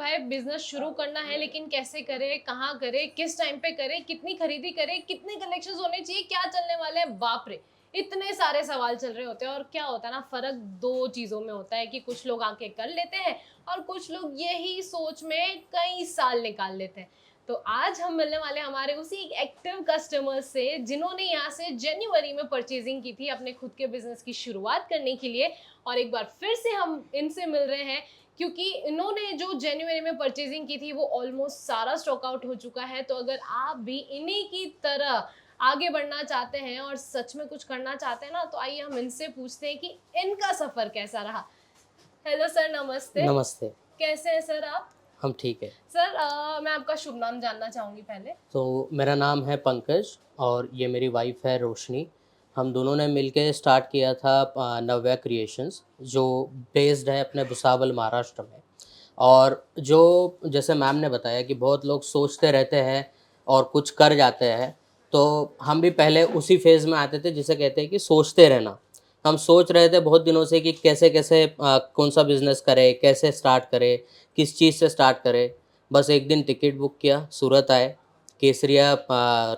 भाई बिजनेस शुरू करना है, लेकिन कैसे करे, कहाँ करे, किस टाइम पे करे, कितनी खरीदी करे, कितने कलेक्शंस होने चाहिए, क्या चलने वाले हैं, बाप रे इतने सारे सवाल चल रहे होते हैं। और क्या होता है ना, फर्क दो चीजों में होता है कि कुछ लोग आके कर लेते हैं और कुछ लोग यही सोच में कई साल निकाल लेते हैं। तो आज हम मिलने वाले हमारे उसी एक्टिव कस्टमर्स से जिन्होंने यहाँ से जनवरी में परचेजिंग की थी अपने खुद के बिजनेस की शुरुआत करने के लिए। और एक बार फिर से हम इनसे मिल रहे हैं क्योंकि इन्होंने जो जनवरी में परचेजिंग की थी वो ऑलमोस्ट सारा स्टॉक आउट हो चुका है। तो अगर आप भी इन्हीं की तरह आगे बढ़ना चाहते हैं और सच में कुछ करना चाहते हैं ना, तो आइए हम इनसे पूछते हैं कि इनका सफर कैसा रहा। हेलो सर, नमस्ते। नमस्ते। कैसे हैं सर आप? हम ठीक है। सर मैं आपका शुभ नाम जानना चाहूंगी पहले। तो मेरा नाम है पंकज और ये मेरी वाइफ है रोशनी। हम दोनों ने मिलके स्टार्ट किया था नव्या क्रिएशंस, जो बेस्ड है अपने भुसावल महाराष्ट्र में। और जो जैसे मैम ने बताया कि बहुत लोग सोचते रहते हैं और कुछ कर जाते हैं, तो हम भी पहले उसी फेज़ में आते थे जिसे कहते हैं कि सोचते रहना। हम सोच रहे थे बहुत दिनों से कि कैसे कैसे कौन सा बिज़नेस करें, कैसे स्टार्ट करें, किस चीज़ से स्टार्ट करें। बस एक दिन टिकट बुक किया, सूरत आए, केसरिया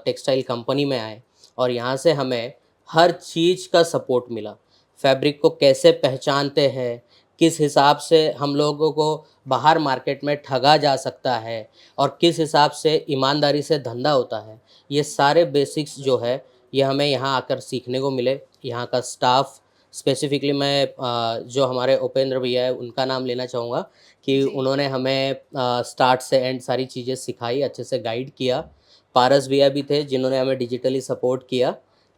टेक्सटाइल कंपनी में आए और यहाँ से हमें हर चीज़ का सपोर्ट मिला। फैब्रिक को कैसे पहचानते हैं, किस हिसाब से हम लोगों को बाहर मार्केट में ठगा जा सकता है और किस हिसाब से ईमानदारी से धंधा होता है, ये सारे बेसिक्स जो है ये हमें यहाँ आकर सीखने को मिले। यहाँ का स्टाफ स्पेसिफिकली मैं जो हमारे उपेंद्र भैया है उनका नाम लेना चाहूँगा कि जी। उन्होंने हमें स्टार्ट से एंड सारी चीज़ें सिखाई, अच्छे से गाइड किया। पारस भैया भी थे जिन्होंने हमें डिजिटली सपोर्ट किया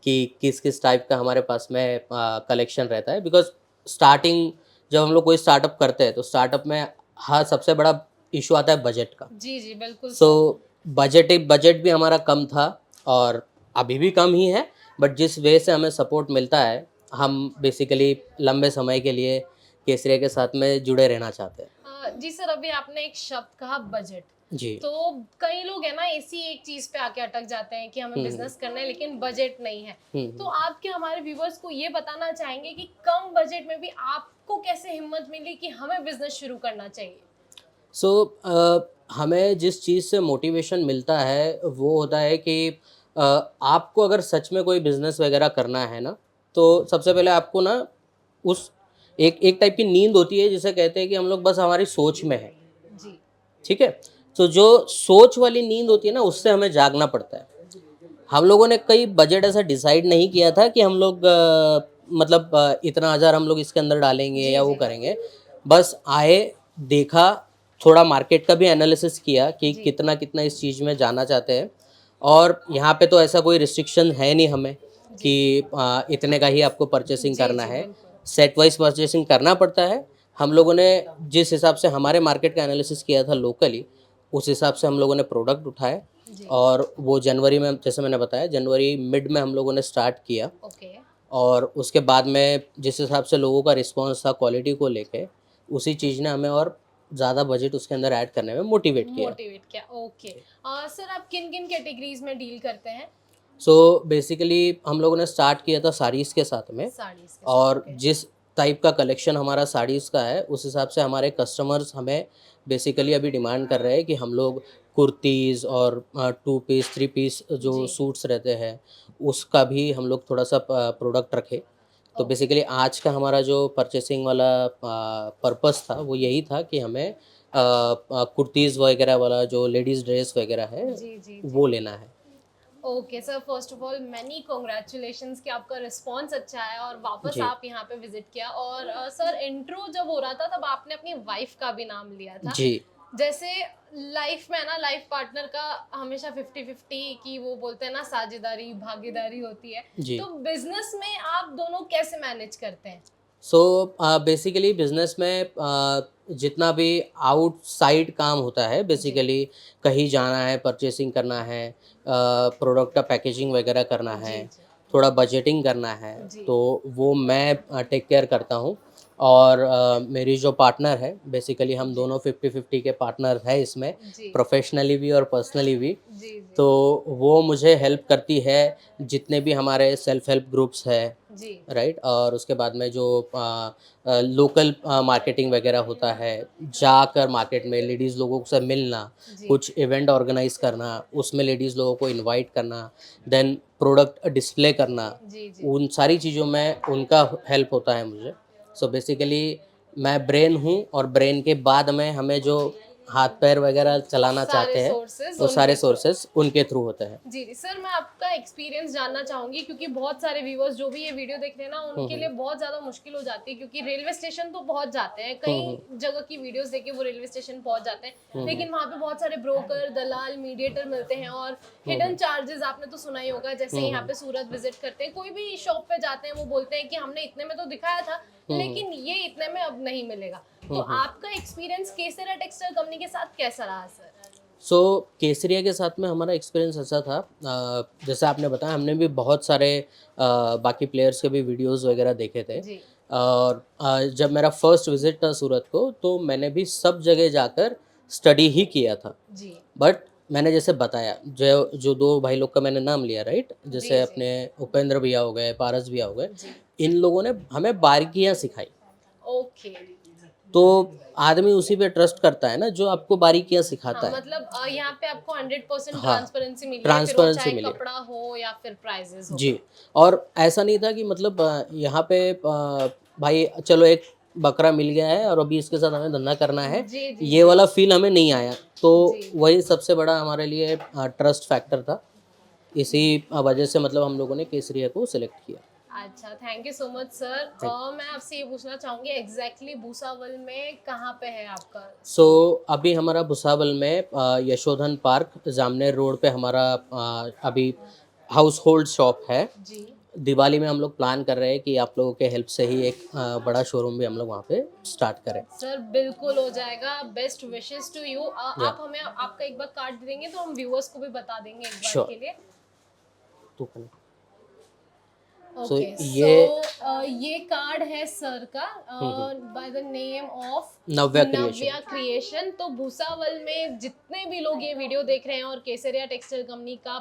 कि किस किस टाइप का हमारे पास में कलेक्शन रहता है। बिकॉज स्टार्टिंग जब हम लोग कोई स्टार्टअप करते हैं तो स्टार्टअप में हाँ सबसे बड़ा इशू आता है बजट का। जी जी बिल्कुल सो सर। बजट भी हमारा कम था और अभी भी कम ही है। बट जिस वे से हमें सपोर्ट मिलता है, हम बेसिकली लंबे समय के लिए केसरिया के साथ में जुड़े रहना चाहते हैं। जी सर, अभी आपने एक शब्द कहा बजट। जी। तो कई लोग है ना इसी एक चीज पे आके अटक जाते हैं कि हमें हम्म बिजनेस करना है लेकिन बजट नहीं है। तो हम्म आप क्या हमारे व्यूवर्स को ये बताना चाहेंगे कि कम बजट में भी आपको कैसे हिम्मत मिली कि हमें बिजनेस शुरू करना चाहिए? सो हमें जिस चीज़ से मोटिवेशन मिलता है वो होता है कि आपको अगर सच में कोई बिज़नेस वगैरह करना है ना, तो सबसे पहले आपको ना उस एक एक टाइप की नींद होती है जिसे कहते हैं कि हम लोग बस हमारी सोच में है, जी। ठीक है? तो जो सोच वाली नींद होती है ना उससे हमें जागना पड़ता है। हम लोगों ने कई बजट ऐसा डिसाइड नहीं किया था कि हम लोग मतलब इतना हज़ार हम लोग इसके अंदर डालेंगे जी या वो जी करेंगे। बस आए, देखा, थोड़ा मार्केट का भी एनालिसिस किया कि जी कितना कितना इस चीज़ में जाना चाहते हैं। और यहाँ पे तो ऐसा कोई रिस्ट्रिक्शन है नहीं हमें जी कि इतने का ही आपको परचेसिंग जी करना जी है। बिल्कुल। सेट वाइज परचेसिंग करना पड़ता है। हम लोगों ने जिस हिसाब से हमारे मार्केट का एनालिसिस किया था लोकली, उस हिसाब से हम लोगों ने प्रोडक्ट उठाए। जी। और वो जनवरी में, जैसे मैंने बताया, जनवरी मिड में हम लोगों ने स्टार्ट किया। ओके। और उसके बाद में जिस हिसाब से लोगों का रिस्पांस था क्वालिटी को लेके, उसी चीज़ ने हमें और ज़्यादा बजट उसके अंदर ऐड करने में मोटिवेट किया। मोटिवेट किया, ओके। सर आप किन किन कैटेगरीज में डील करते हैं? सो बेसिकली हम लोगों ने स्टार्ट किया था साड़ीज़ के साथ में। साड़ीज के साथ, और ओके। जिस टाइप का कलेक्शन हमारा साड़ीज़ का है उस हिसाब से हमारे कस्टमर्स हमें बेसिकली अभी डिमांड कर रहे हैं कि हम लोग कुर्तीज़ और टू पीस थ्री पीस जो जी। सूट्स रहते हैं उसका भी हम लोग थोड़ा सा प्रोडक्ट रखें। तो ओके। बेसिकली आज का हमारा जो परचेसिंग वाला पर्पस था वो यही था कि हमें कुर्तीज़ वगैरह वाला जो लेडीज़ ड्रेस वगैरह है जी जी जी। वो लेना है। Okay sir, first of all many congratulations कि आपका रिस्पांस अच्छा है और वापस जी। आप यहाँ पे विजिट किया। और सर इंट्रो जब हो रहा था तब आपने अपनी वाइफ का भी नाम लिया था। जी। जैसे लाइफ में है ना, लाइफ पार्टनर का हमेशा 50-50 की वो बोलते हैं ना, साझेदारी भागीदारी होती है। जी। तो बिजनेस में आप दोनों कैसे मैनेज करते हैं? सो बेसिकली बिजनेस में जितना भी आउटसाइड काम होता है, जी बेसिकली कहीं जाना है, परचेसिंग करना है, प्रोडक्ट का पैकेजिंग वगैरह करना है, जी जी थोड़ा बजटिंग करना है, जी तो वो मैं टेक केयर करता हूँ। और मेरी जो पार्टनर है, बेसिकली हम दोनों 50-50 के पार्टनर है इसमें, जी प्रोफेशनली भी और पर्सनली भी। जी जी तो वो मुझे हेल्प करती है, जितने भी हमारे सेल्फ हेल्प ग्रुप्स है, जी राइट। और उसके बाद में जो लोकल मार्केटिंग वगैरह होता है, जाकर मार्केट में लेडीज़ लोगों से मिलना, जी कुछ इवेंट ऑर्गेनाइज करना, उसमें लेडीज़ लोगों को इनवाइट करना, देन प्रोडक्ट डिस्प्ले करना, जी जी उन सारी चीज़ों में उनका हेल्प होता है मुझे। सो बेसिकली मैं ब्रेन हूँ, और ब्रेन के बाद में हमें जो हाथ पैर वगैरह चलाना सारे चाहते हैं, सोर्सेज वो सारे उनके थ्रू। सोर्सेस उनके थ्रू होते हैं। जी, जी। सर मैं आपका एक्सपीरियंस जानना चाहूँगी क्योंकि बहुत सारे व्यूअर्स जो भी ये वीडियो देख रहे हैं ना उनके लिए बहुत ज़्यादा मुश्किल हो जाती है क्योंकि रेलवे स्टेशन तो पहुँच जाते हैं, कई जगह की वीडियोस देख के वो रेलवे स्टेशन पहुँच जाते हैं, लेकिन वहाँ पे बहुत सारे ब्रोकर, दलाल, मीडिएटर मिलते हैं और हिडन चार्जेस आपने तो सुना ही होगा। जैसे यहाँ पे सूरत विजिट करते हैं, कोई भी शॉप पे जाते हैं वो बोलते हैं कि हमने इतने में तो दिखाया था, लेकिन ये इतने में अब नहीं मिलेगा। तो आपका एक्सपीरियंस केसरिया टेक्सटाइल कंपनी के साथ कैसा रहा सर? सो केसरिया के साथ में हमारा एक्सपीरियंस ऐसा था, जैसे आपने बताया, हमने भी बहुत सारे बाकी प्लेयर्स के भी वीडियोस वगैरह देखे थे। जी और जब मेरा फर्स्ट विजिट था सूरत को, तो मैंने भी सब जगह जाकर स्टडी ही किया था। जी बट मैंने जैसे बताया, जो जो दो भाई लोग का मैंने नाम लिया, राइट, जी जैसे जी अपने उपेंद्र भैया हो गए, पारस भैया हो गए, जी इन लोगों ने हमें बारीकियां सिखाई। ओके। तो आदमी उसी पे ट्रस्ट करता है ना जो आपको बारीकियां हाँ, सिखाता है। मतलब यहाँ पे आपको 100% हाँ, ट्रांसपेरेंसी मिली है, फिर वो ट्रांसपेरेंसी चाहे मिली। कपड़ा हो या फिर प्राइजेस हो। जी। और ऐसा नहीं था कि मतलब यहाँ पे भाई चलो एक बकरा मिल गया है और अभी इसके साथ हमें धंधा करना है, जी जी ये वाला फील हमें नहीं आया। तो जी वही सबसे बड़ा हमारे लिए ट्रस्ट फैक्टर था। इसी वजह से मतलब हम लोगों ने केसरिया को सिलेक्ट किया। अच्छा, thank you so much sir. मैं आपसे ये पूछना चाहूंगी एग्जैक्टली भूसावल में कहाँ पे है आपका सो स्टूडियो? अभी हमारा भुसावल में यशोधन पार्क जामनेर रोड पे हमारा अभी हाउस होल्ड शॉप है। जी दिवाली में हम लोग प्लान कर रहे हैं कि आप लोगों के हेल्प से ही एक बड़ा शोरूम भी हम लोग वहाँ पे स्टार्ट करें। सर बिल्कुल हो जाएगा, बेस्ट विशेस टू यू। या आप हमें आपका एक बार कार्ड देंगे तो हम व्यूअर्स को भी बता देंगे एक बार श्योर। के लिए। तो सो ओके सो ये ये कार्ड है सर का by the name of Navya creation. Navya creation. तो भूसावल में जितने भी लोग ये वीडियो देख रहे हैं और केसरिया टेक्सटाइल कंपनी का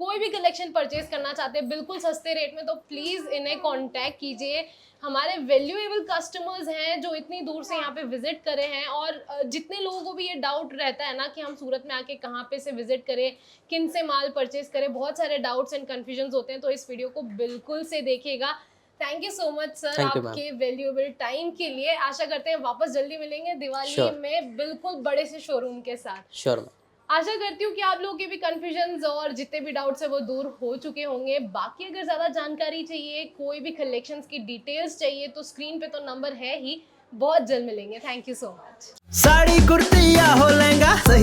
कोई भी कलेक्शन परचेज करना चाहते हैं बिल्कुल सस्ते रेट में, तो प्लीज इन्हें कांटेक्ट कीजिए। हमारे वैल्यूएबल कस्टमर्स हैं जो इतनी दूर से यहाँ पे विजिट करे हैं और जितने लोगों को भी ये डाउट रहता है ना कि हम सूरत में आके कहाँ पे से विजिट करें, किन से माल परचेज करें, बहुत सारे डाउट्स एंड कंफ्यूजन होते हैं, तो इस वीडियो को बिल्कुल से देखिएगा। Thank you so much sir thank you ma'am. आपके वैल्यूएबल टाइम के लिए। आशा करते हैं वापस जल्दी मिलेंगे दिवाली श्योर में बिल्कुल बड़े से शोरूम के साथ। Sure ma'am. आशा करती हूँ कि आप लोगों के भी कंफ्यूजन्स और जितने भी डाउट्स है वो दूर हो चुके होंगे। बाकी अगर ज़्यादा जानकारी चाहिए, कोई भी कलेक्शंस की डिटेल्स चाहिए तो स्क्रीन पे तो नंबर है ही। बहुत जल्द मिलेंगे। Thank you so much. Sari kurti या हो लहंगा सही